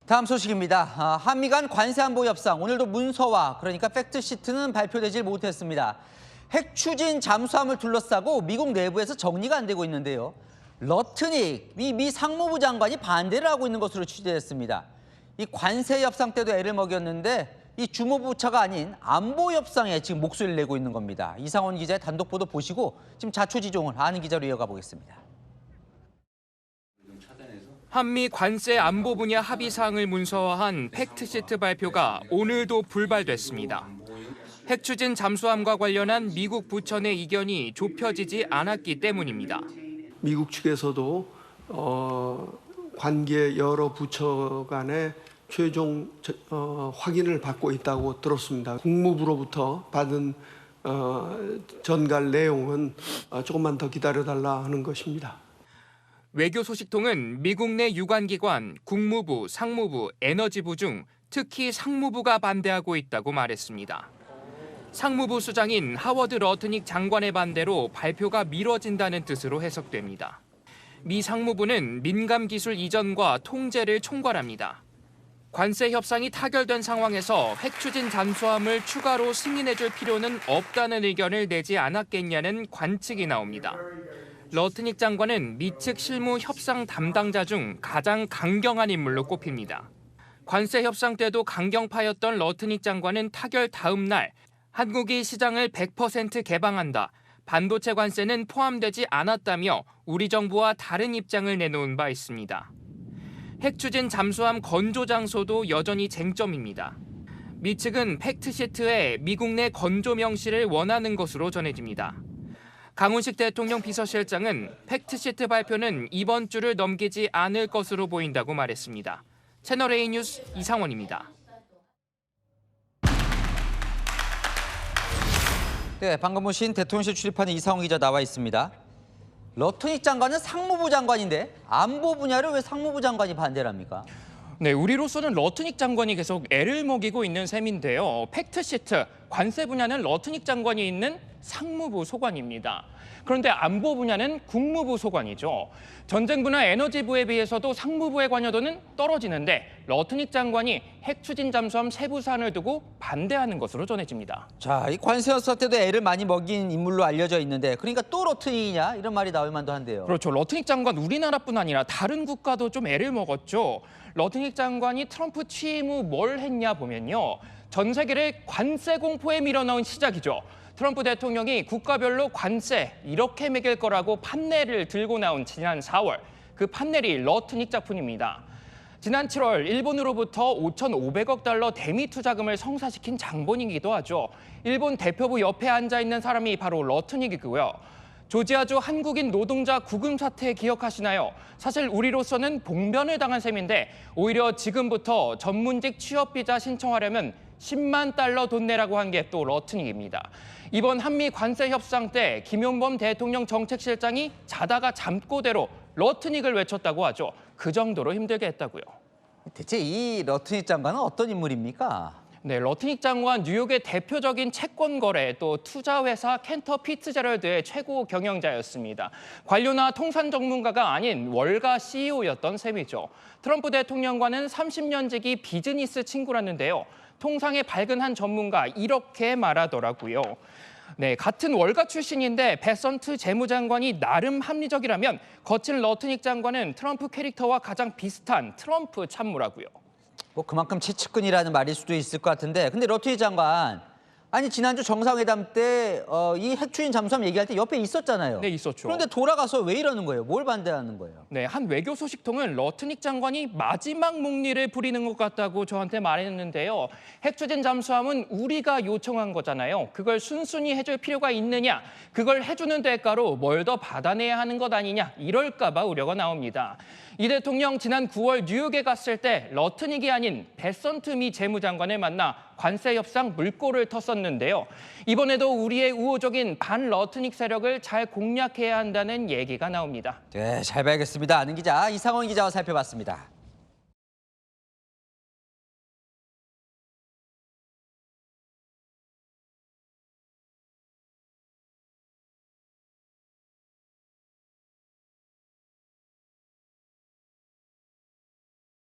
다음 소식입니다. 한미 간 관세 안보 협상, 오늘도 문서와 그러니까 팩트시트는 발표되질 못했습니다. 핵 추진 잠수함을 둘러싸고 미국 내부에서 정리가 안 되고 있는데요. 러트닉 미 상무부 장관이 반대를 하고 있는 것으로 취재됐습니다. 이 관세 협상 때도 애를 먹였는데 이 주무부처가 아닌 안보 협상에 지금 목소리를 내고 있는 겁니다. 이상원 기자의 단독 보도 보시고 지금 자초지종을 아는 기자로 이어가 보겠습니다. 한미 관세 안보 분야 합의 사항을 문서화한 팩트시트 발표가 오늘도 불발됐습니다. 핵 추진 잠수함과 관련한 미국 부처 내 이견이 좁혀지지 않았기 때문입니다. 미국 측에서도 관계 여러 부처 간에 최종 확인을 받고 있다고 들었습니다. 국무부로부터 받은 전갈 내용은 조금만 더 기다려달라 하는 것입니다. 외교소식통은 미국 내 유관기관, 국무부, 상무부, 에너지부 중 특히 상무부가 반대하고 있다고 말했습니다. 상무부 수장인 하워드 러트닉 장관의 반대로 발표가 미뤄진다는 뜻으로 해석됩니다. 미 상무부는 민감 기술 이전과 통제를 총괄합니다. 관세 협상이 타결된 상황에서 핵 추진 잠수함을 추가로 승인해줄 필요는 없다는 의견을 내지 않았겠냐는 관측이 나옵니다. 러트닉 장관은 미 측 실무 협상 담당자 중 가장 강경한 인물로 꼽힙니다. 관세 협상 때도 강경파였던 러트닉 장관은 타결 다음 날 한국이 시장을 100% 개방한다. 반도체 관세는 포함되지 않았다며 우리 정부와 다른 입장을 내놓은 바 있습니다. 핵 추진 잠수함 건조 장소도 여전히 쟁점입니다. 미 측은 팩트시트에 미국 내 건조 명시를 원하는 것으로 전해집니다. 강훈식 대통령 비서실장은 팩트시트 발표는 이번 주를 넘기지 않을 것으로 보인다고 말했습니다. 채널A 뉴스 이상원입니다. 네, 방금 보신 대통령실 출입하는 이상원 기자 나와 있습니다. 러트닉 장관은 상무부 장관인데 안보 분야를 왜 상무부 장관이 반대를 합니까? 네, 우리로서는 러트닉 장관이 계속 애를 먹이고 있는 셈인데요. 팩트시트, 관세 분야는 러트닉 장관이 있는 상무부 소관입니다. 그런데 안보 분야는 국무부 소관이죠. 전쟁부나 에너지부에 비해서도 상무부의 관여도는 떨어지는데 러트닉 장관이 핵 추진 잠수함 세부 사안을 두고 반대하는 것으로 전해집니다. 자, 이 관세 협상 때도 애를 많이 먹인 인물로 알려져 있는데 그러니까 또 러트닉이냐 이런 말이 나올 만도 한데요. 그렇죠. 러트닉 장관 우리나라뿐 아니라 다른 국가도 좀 애를 먹었죠. 러트닉 장관이 트럼프 취임 후 뭘 했냐 보면요. 전 세계를 관세 공포에 밀어넣은 시작이죠. 트럼프 대통령이 국가별로 관세 이렇게 매길 거라고 판넬을 들고 나온 지난 4월. 그 판넬이 러트닉 작품입니다. 지난 7월 일본으로부터 5,500억 달러 대미 투자금을 성사시킨 장본이기도 하죠. 일본 대표부 옆에 앉아 있는 사람이 바로 러트닉이고요. 조지아주 한국인 노동자 구금 사태 기억하시나요? 사실 우리로서는 봉변을 당한 셈인데 오히려 지금부터 전문직 취업 비자 신청하려면 10만 달러 돈 내라고 한 게 또 러트닉입니다. 이번 한미 관세 협상 때 김용범 대통령 정책실장이 자다가 잠꼬대로 러트닉을 외쳤다고 하죠. 그 정도로 힘들게 했다고요. 대체 이 러트닉 장관은 어떤 인물입니까? 네, 러트닉 장관 뉴욕의 대표적인 채권 거래 또 투자회사 캔터 피츠제럴드의 최고 경영자였습니다. 관료나 통산 전문가가 아닌 월가 CEO였던 셈이죠. 트럼프 대통령과는 30년 지기 비즈니스 친구라는데요. 통상에 밝은 한 전문가 이렇게 말하더라고요. 네, 같은 월가 출신인데 베선트 재무장관이 나름 합리적이라면 거친 러트닉 장관은 트럼프 캐릭터와 가장 비슷한 트럼프 참모라고요. 뭐 그만큼 최측근이라는 말일 수도 있을 것 같은데 근데 러트닉 장관 아니 지난주 정상회담 때 이 핵 추진 잠수함 얘기할 때 옆에 있었잖아요. 네, 있었죠. 그런데 돌아가서 왜 이러는 거예요? 뭘 반대하는 거예요? 네, 한 외교 소식통은 러트닉 장관이 마지막 목리를 부리는 것 같다고 저한테 말했는데요. 핵 추진 잠수함은 우리가 요청한 거잖아요. 그걸 순순히 해줄 필요가 있느냐? 그걸 해주는 대가로 뭘 더 받아내야 하는 것 아니냐? 이럴까 봐 우려가 나옵니다. 이 대통령 지난 9월 뉴욕에 갔을 때 러트닉이 아닌 베선트 미 재무장관을 만나 관세 협상 물꼬를 텄었는데요. 이번에도 우리의 우호적인 반 러트닉 세력을 잘 공략해야 한다는 얘기가 나옵니다. 네, 잘 봐야겠습니다. 아는 기자 이상원 기자와 살펴봤습니다.